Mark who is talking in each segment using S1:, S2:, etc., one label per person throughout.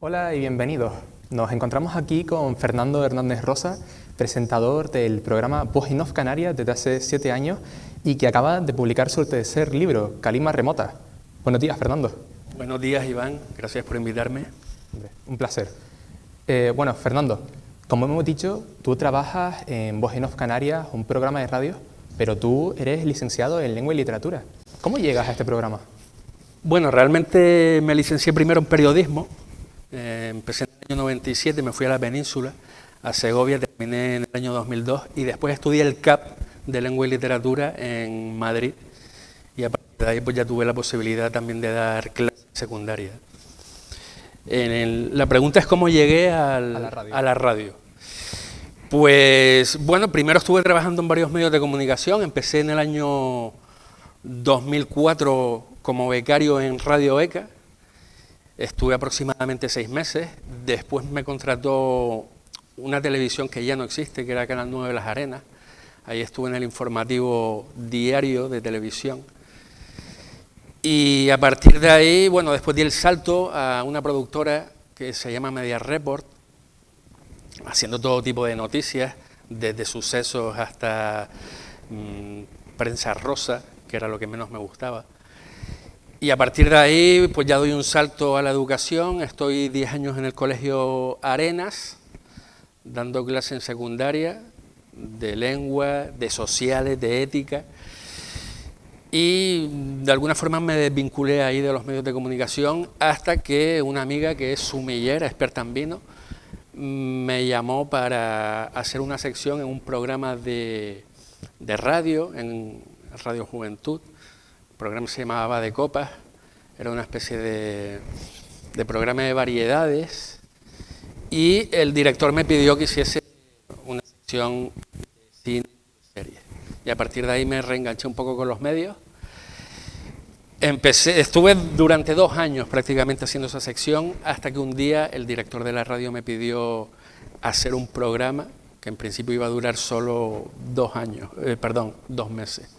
S1: Hola y bienvenidos. Nos encontramos aquí con Fernando Hernández Rosa, presentador del programa Voz en Off Canarias desde hace 7 años y que acaba de publicar su tercer libro, Calima Remota. Buenos días, Fernando.
S2: Buenos días, Iván. Gracias por invitarme.
S1: Un placer. Bueno, Fernando, como hemos dicho, tú trabajas en Voz en Off Canarias, un programa de radio, pero tú eres licenciado en Lengua y Literatura. ¿Cómo llegas a este programa?
S2: Bueno, realmente me licencié primero en periodismo. Empecé en el año 97, me fui a la península, a Segovia, terminé en el año 2002 y después estudié el CAP de Lengua y Literatura en Madrid y a partir de ahí pues ya tuve la posibilidad también de dar clases secundarias. La pregunta es cómo llegué a la radio. Pues bueno, primero estuve trabajando en varios medios de comunicación, empecé en el año 2004 como becario en Radio ECA. Estuve aproximadamente 6 meses, después me contrató una televisión que ya no existe, que era Canal 9 Las Arenas. Ahí estuve en el informativo diario de televisión. Y a partir de ahí, bueno, después di el salto a una productora que se llama Media Report, haciendo todo tipo de noticias, desde sucesos hasta prensa rosa, que era lo que menos me gustaba. Y a partir de ahí, pues ya doy un salto a la educación, estoy 10 años en el Colegio Arenas, dando clases en secundaria, de lengua, de sociales, de ética, y de alguna forma me desvinculé ahí de los medios de comunicación hasta que una amiga que es sumillera, experta en vino, me llamó para hacer una sección en un programa de radio, en Radio Juventud. El programa se llamaba De Copas, era una especie de programa de variedades y el director me pidió que hiciese una sección de cine y series. Y a partir de ahí me reenganché un poco con los medios. Estuve durante 2 años prácticamente haciendo esa sección hasta que un día el director de la radio me pidió hacer un programa que en principio iba a durar solo 2 meses,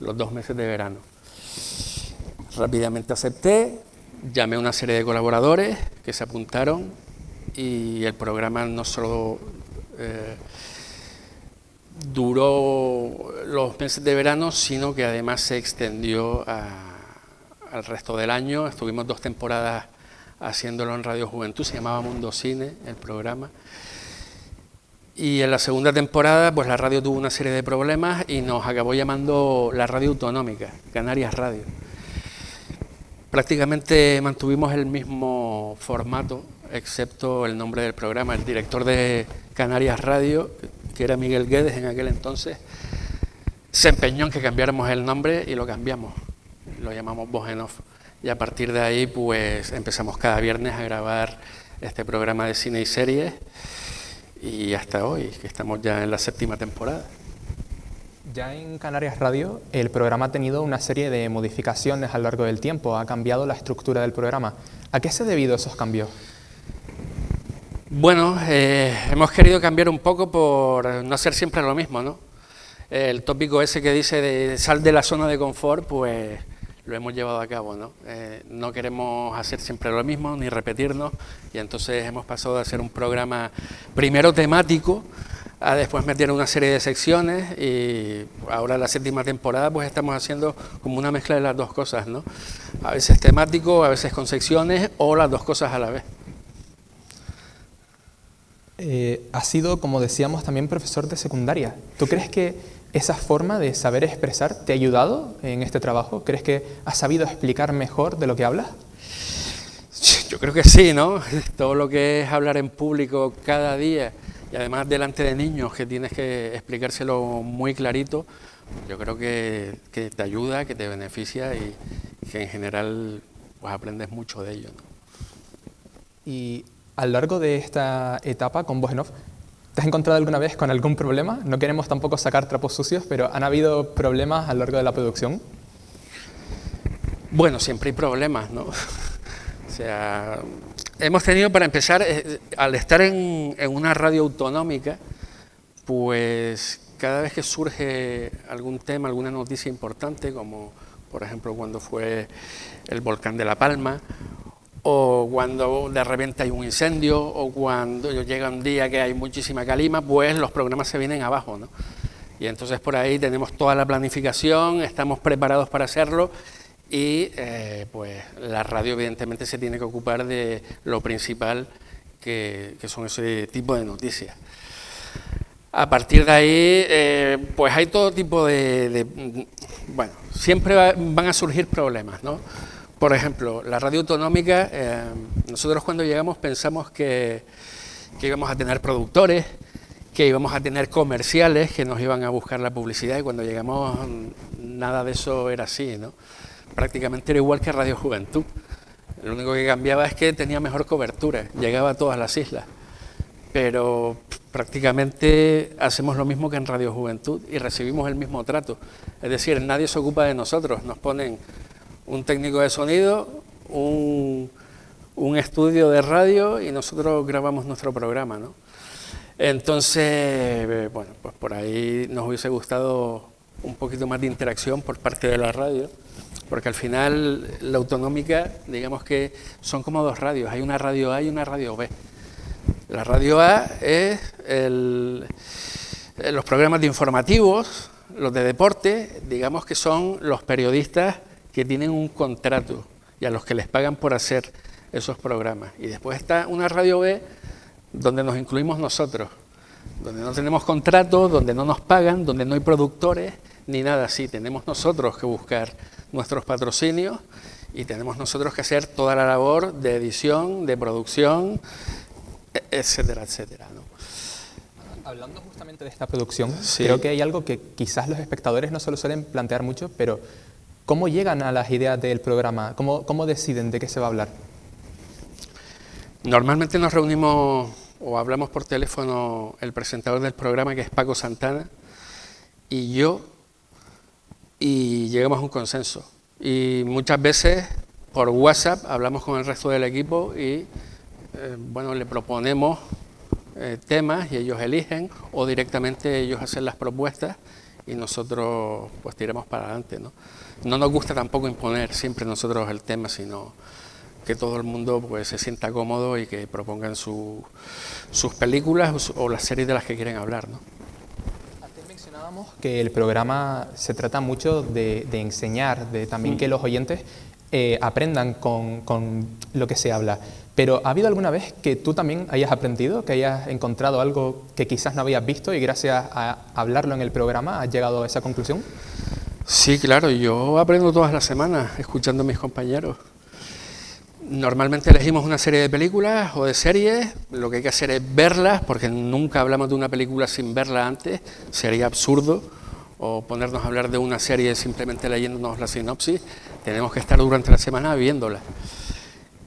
S2: los 2 meses de verano. Rápidamente acepté, llamé a una serie de colaboradores que se apuntaron y el programa no solo duró los meses de verano, sino que además se extendió al resto del año. Estuvimos 2 temporadas haciéndolo en Radio Juventud, se llamaba Mundo Cine el programa. Y en la segunda temporada, pues la radio tuvo una serie de problemas y nos acabó llamando la radio autonómica, Canarias Radio. Prácticamente mantuvimos el mismo formato, excepto el nombre del programa. El director de Canarias Radio, que era Miguel Guedes en aquel entonces, se empeñó en que cambiáramos el nombre y lo cambiamos. Lo llamamos Voz en Off. Y a partir de ahí, pues empezamos cada viernes a grabar este programa de cine y series. Y hasta hoy, que estamos ya en la 7ª temporada.
S1: Ya en Canarias Radio, el programa ha tenido una serie de modificaciones a lo largo del tiempo, ha cambiado la estructura del programa. ¿A qué se ha debido esos cambios?
S2: Bueno, hemos querido cambiar un poco por no hacer siempre lo mismo, ¿no? El tópico ese que dice de sal de la zona de confort, pues lo hemos llevado a cabo, ¿no? No queremos hacer siempre lo mismo, ni repetirnos, y entonces hemos pasado de hacer un programa primero temático, a después meter una serie de secciones, y ahora la 7ª temporada pues estamos haciendo como una mezcla de las 2 cosas, ¿no? A veces temático, a veces con secciones, o las 2 cosas a la vez.
S1: Has sido, como decíamos, también profesor de secundaria. ¿Tú crees que esa forma de saber expresar te ha ayudado en este trabajo? ¿Crees que has sabido explicar mejor de lo que hablas?
S2: Yo creo que sí, ¿no? Todo lo que es hablar en público cada día y además delante de niños que tienes que explicárselo muy clarito, yo creo que te ayuda, que te beneficia y que en general pues aprendes mucho de ello, ¿no?
S1: Y a lo largo de esta etapa con Voz en Off, ¿te has encontrado alguna vez con algún problema? No queremos tampoco sacar trapos sucios, pero ¿han habido problemas a lo largo de la producción?
S2: Bueno, siempre hay problemas, ¿no? O sea, hemos tenido, para empezar, al estar en una radio autonómica, pues cada vez que surge algún tema, alguna noticia importante, como por ejemplo cuando fue el volcán de La Palma, o cuando de repente hay un incendio, o cuando llega un día que hay muchísima calima, pues los programas se vienen abajo, ¿no? Y entonces por ahí tenemos toda la planificación, estamos preparados para hacerlo y pues la radio evidentemente se tiene que ocupar de lo principal, que son ese tipo de noticias. A partir de ahí, pues hay todo tipo bueno, siempre van a surgir problemas, ¿no? Por ejemplo, la radio autonómica, nosotros cuando llegamos pensamos que íbamos a tener productores, que íbamos a tener comerciales que nos iban a buscar la publicidad, y cuando llegamos nada de eso era así, ¿no? Prácticamente era igual que Radio Juventud. Lo único que cambiaba es que tenía mejor cobertura, llegaba a todas las islas, pero prácticamente hacemos lo mismo que en Radio Juventud y recibimos el mismo trato. Es decir, nadie se ocupa de nosotros, nos ponen un técnico de sonido, un estudio de radio y nosotros grabamos nuestro programa, ¿no? Entonces, bueno, pues por ahí nos hubiese gustado un poquito más de interacción por parte de la radio, porque al final la autonómica, digamos que son como dos radios, hay una radio A y una radio B. La radio A es los programas de informativos, los de deporte, digamos que son los periodistas que tienen un contrato y a los que les pagan por hacer esos programas. Y después está una radio B donde nos incluimos nosotros, donde no tenemos contrato, donde no nos pagan, donde no hay productores ni nada así. Tenemos nosotros que buscar nuestros patrocinios y tenemos nosotros que hacer toda la labor de edición, de producción, etcétera, etcétera, ¿no?
S1: Hablando justamente de esta producción,
S2: sí,
S1: creo que hay algo que quizás los espectadores no se lo suelen plantear mucho, pero ¿cómo llegan a las ideas del programa? ¿Cómo deciden de qué se va a hablar?
S2: Normalmente nos reunimos o hablamos por teléfono el presentador del programa, que es Paco Santana, y yo, y llegamos a un consenso. Y muchas veces por WhatsApp hablamos con el resto del equipo y bueno, le proponemos temas y ellos eligen, o directamente ellos hacen las propuestas y nosotros pues tiramos para adelante, ¿no? No nos gusta tampoco imponer siempre nosotros el tema, sino que todo el mundo pues se sienta cómodo y que propongan sus películas o las series de las que quieren hablar, ¿no?
S1: Antes mencionábamos que el programa se trata mucho de enseñar, de también que los oyentes aprendan con lo que se habla. Pero ¿ha habido alguna vez que tú también hayas aprendido, que hayas encontrado algo que quizás no habías visto y gracias a hablarlo en el programa has llegado a esa conclusión?
S2: Sí, claro, yo aprendo todas las semanas escuchando a mis compañeros. Normalmente elegimos una serie de películas o de series, lo que hay que hacer es verlas, porque nunca hablamos de una película sin verla antes, sería absurdo, o ponernos a hablar de una serie simplemente leyéndonos la sinopsis. Tenemos que estar durante la semana viéndola.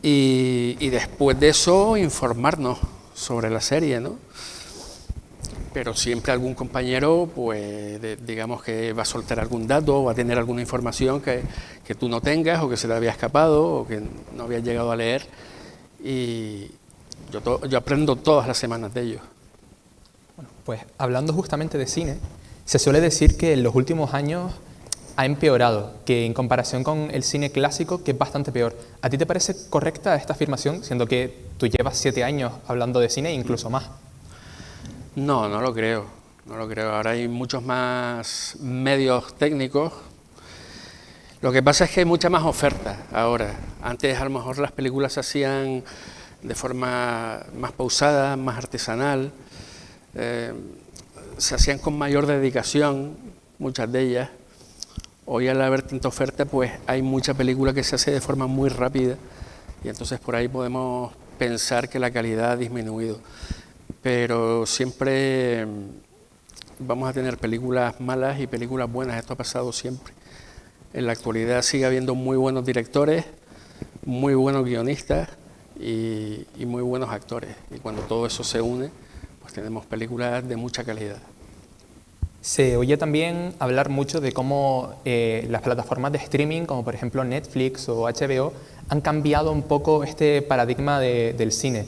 S2: Y después de eso informarnos sobre la serie, ¿no? Pero siempre algún compañero, pues digamos que va a soltar algún dato o va a tener alguna información que tú no tengas o que se te había escapado o que no habías llegado a leer, y yo aprendo todas las semanas de ellos.
S1: Bueno, pues hablando justamente de cine, se suele decir que en los últimos años ha empeorado, que en comparación con el cine clásico, que es bastante peor. ¿A ti te parece correcta esta afirmación, siendo que tú llevas 7 años hablando de cine e incluso más?
S2: No, no lo creo, no lo creo. Ahora hay muchos más medios técnicos. Lo que pasa es que hay mucha más oferta ahora. Antes a lo mejor las películas se hacían de forma más pausada, más artesanal, se hacían con mayor dedicación, muchas de ellas. Hoy al haber tanta oferta, pues hay mucha película que se hace de forma muy rápida y entonces por ahí podemos pensar que la calidad ha disminuido. Pero siempre vamos a tener películas malas y películas buenas, esto ha pasado siempre. En la actualidad sigue habiendo muy buenos directores, muy buenos guionistas y muy buenos actores. Y cuando todo eso se une, pues tenemos películas de mucha calidad.
S1: Se oye también hablar mucho de cómo las plataformas de streaming, como por ejemplo Netflix o HBO, han cambiado un poco este paradigma del cine.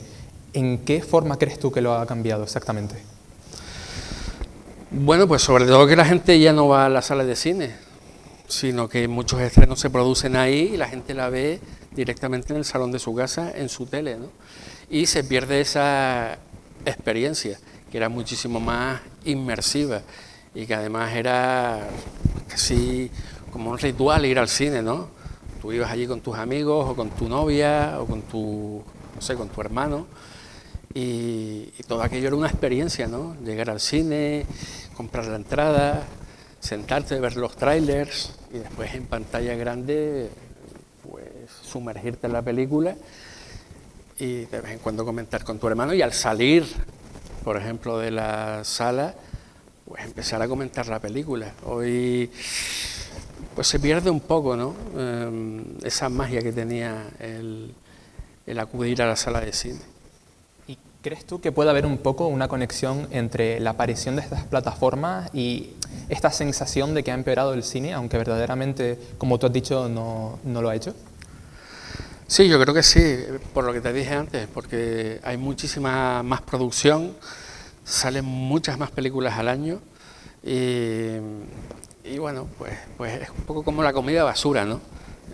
S1: ¿En qué forma crees tú que lo ha cambiado exactamente?
S2: Bueno, pues sobre todo que la gente ya no va a las salas de cine, sino que muchos estrenos se producen ahí y la gente la ve directamente en el salón de su casa, en su tele, ¿no? Y se pierde esa experiencia, que era muchísimo más inmersiva y que además era casi como un ritual ir al cine, ¿no? Tú ibas allí con tus amigos o con tu novia o con tu, no sé, con tu hermano y todo aquello era una experiencia, ¿no? Llegar al cine, comprar la entrada, sentarte, ver los trailers y después en pantalla grande pues sumergirte en la película y de vez en cuando comentar con tu hermano y al salir, por ejemplo, de la sala, pues empezar a comentar la película. Hoy pues se pierde un poco, ¿no? Esa magia que tenía el acudir a la sala de cine.
S1: ¿Y crees tú que puede haber un poco una conexión entre la aparición de estas plataformas y esta sensación de que ha empeorado el cine, aunque verdaderamente, como tú has dicho, no lo ha hecho?
S2: Sí, yo creo que sí, por lo que te dije antes, porque hay muchísima más producción, salen muchas más películas al año y bueno, pues es un poco como la comida basura, ¿no?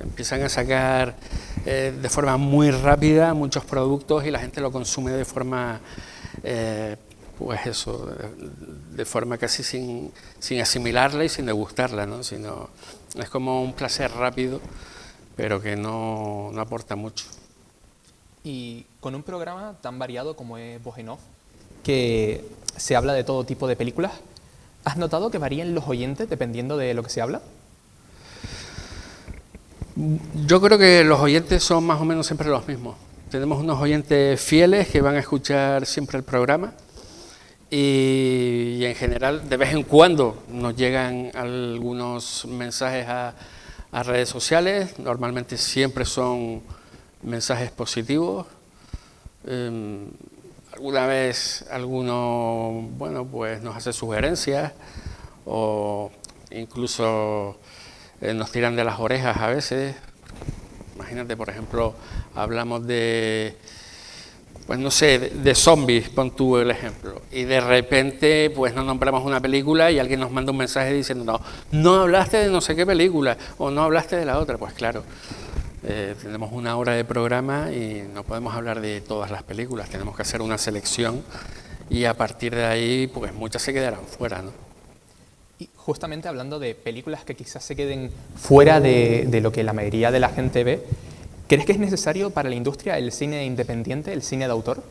S2: Empiezan a sacar de forma muy rápida muchos productos y la gente lo consume de forma, pues eso, de forma casi sin asimilarla y sin degustarla, ¿no? Sino, es como un placer rápido, pero que no aporta mucho.
S1: Y con un programa tan variado como es Voz en Off, que se habla de todo tipo de películas, ¿has notado que varían los oyentes dependiendo de lo que se habla?
S2: Yo creo que los oyentes son más o menos siempre los mismos. Tenemos unos oyentes fieles que van a escuchar siempre el programa y en general de vez en cuando nos llegan algunos mensajes a redes sociales, normalmente siempre son mensajes positivos. Alguna vez alguno, bueno, pues nos hace sugerencias o incluso nos tiran de las orejas a veces. Imagínate, por ejemplo, hablamos de, pues no sé, de zombies, pon tú el ejemplo, y de repente pues nos nombramos una película y alguien nos manda un mensaje diciendo no hablaste de no sé qué película o no hablaste de la otra. Pues claro, tenemos una hora de programa y no podemos hablar de todas las películas, tenemos que hacer una selección y a partir de ahí pues muchas se quedarán fuera, ¿no?
S1: Y justamente hablando de películas que quizás se queden fuera de lo que la mayoría de la gente ve, ¿crees que es necesario para la industria el cine independiente, el cine de autor?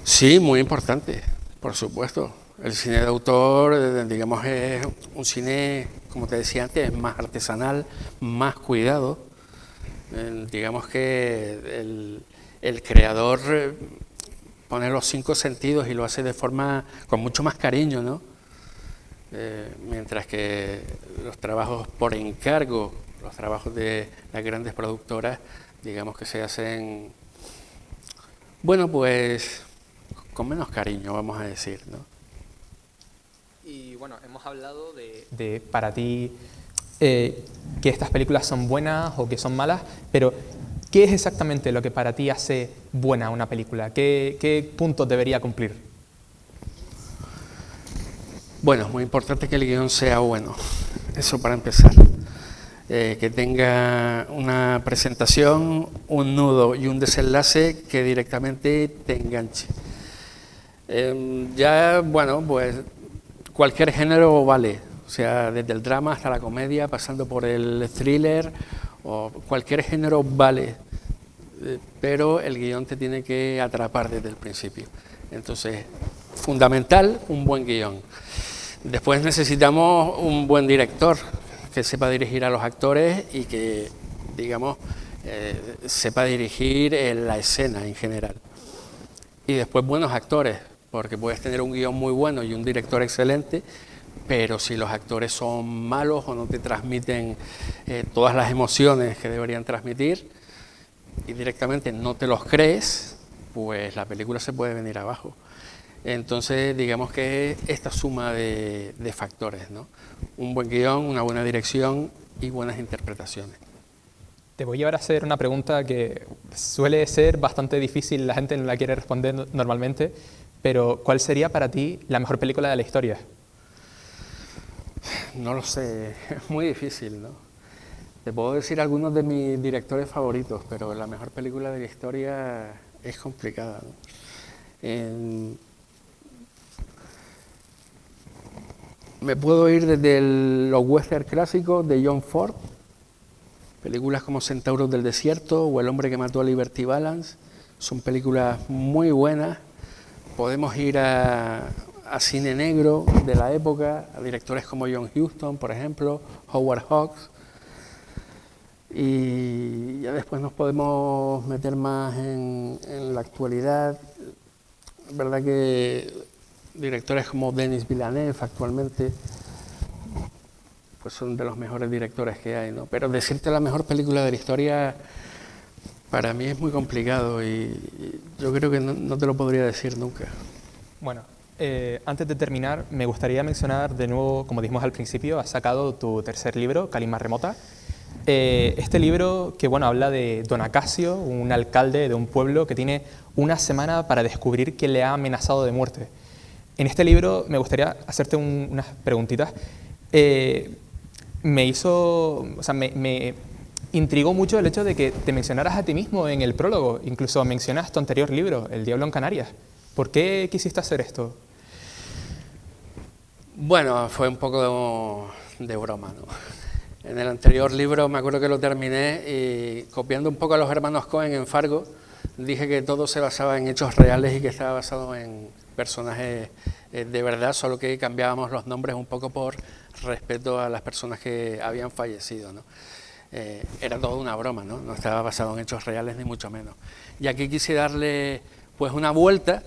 S2: Sí, muy importante, por supuesto. El cine de autor, digamos, es un cine, como te decía antes, más artesanal, más cuidado. Digamos que el creador pone los 5 sentidos y lo hace de forma con mucho más cariño, ¿no? Mientras que los trabajos por encargo, los trabajos de las grandes productoras, digamos que se hacen, bueno, pues con menos cariño, vamos a decir, ¿no?
S1: Y bueno, hemos hablado de para ti que estas películas son buenas o que son malas, pero ¿qué es exactamente lo que para ti hace buena una película? ¿Qué puntos debería cumplir?
S2: Bueno, es muy importante que el guión sea bueno, eso para empezar. Que tenga una presentación, un nudo y un desenlace que directamente te enganche. Ya, bueno, pues cualquier género vale, o sea, desde el drama hasta la comedia, pasando por el thriller, o cualquier género vale, pero el guión te tiene que atrapar desde el principio. Entonces, fundamental, un buen guión. Después necesitamos un buen director que sepa dirigir a los actores y que, digamos, sepa dirigir la escena en general. Y después buenos actores, porque puedes tener un guión muy bueno y un director excelente, pero si los actores son malos o no te transmiten todas las emociones que deberían transmitir y directamente no te los crees, pues la película se puede venir abajo. Entonces, digamos que esta suma de factores, ¿no? Un buen guión, una buena dirección y buenas interpretaciones.
S1: Te voy ahora a hacer una pregunta que suele ser bastante difícil, la gente no la quiere responder normalmente, pero ¿cuál sería para ti la mejor película de la historia?
S2: No lo sé, es muy difícil, ¿no? Te puedo decir algunos de mis directores favoritos, pero la mejor película de la historia es complicada, ¿no? Me puedo ir desde los western clásicos de John Ford, películas como Centauros del Desierto o El hombre que mató a Liberty Balance, son películas muy buenas. Podemos ir a cine negro de la época, a directores como John Huston, por ejemplo, Howard Hawks, y ya después nos podemos meter más en la actualidad. Es verdad que directores como Denis Villeneuve actualmente pues son de los mejores directores que hay, ¿no? Pero decirte la mejor película de la historia para mí es muy complicado y yo creo que no te lo podría decir nunca.
S1: Bueno, antes de terminar, me gustaría mencionar de nuevo, como dijimos al principio, has sacado tu tercer libro, Calima Remota. Este libro que bueno, habla de Don Acacio, un alcalde de un pueblo que tiene una semana para descubrir quién le ha amenazado de muerte. En este libro me gustaría hacerte unas preguntitas. Me intrigó mucho el hecho de que te mencionaras a ti mismo en el prólogo, incluso mencionas tu anterior libro, El diablo en Canarias. ¿Por qué quisiste hacer esto?
S2: Bueno, fue un poco de broma, ¿no? En el anterior libro me acuerdo que lo terminé y copiando un poco a los hermanos Coen en Fargo, dije que todo se basaba en hechos reales y que estaba basado en personajes de verdad, solo que cambiábamos los nombres un poco por respeto a las personas que habían fallecido, ¿no? Era toda una broma, ¿no? No estaba basado en hechos reales ni mucho menos. Y aquí quise darle pues una vuelta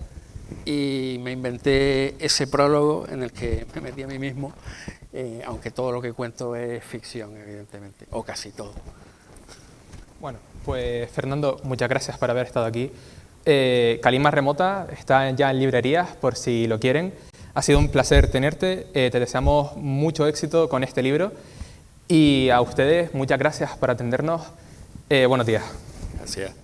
S2: y me inventé ese prólogo en el que me metí a mí mismo, aunque todo lo que cuento es ficción, evidentemente, o casi todo.
S1: Bueno, pues Fernando, muchas gracias por haber estado aquí. Calima Remota está ya en librerías por si lo quieren. Ha sido un placer tenerte, te deseamos mucho éxito con este libro y a ustedes muchas gracias por atendernos. Buenos días.
S2: Gracias.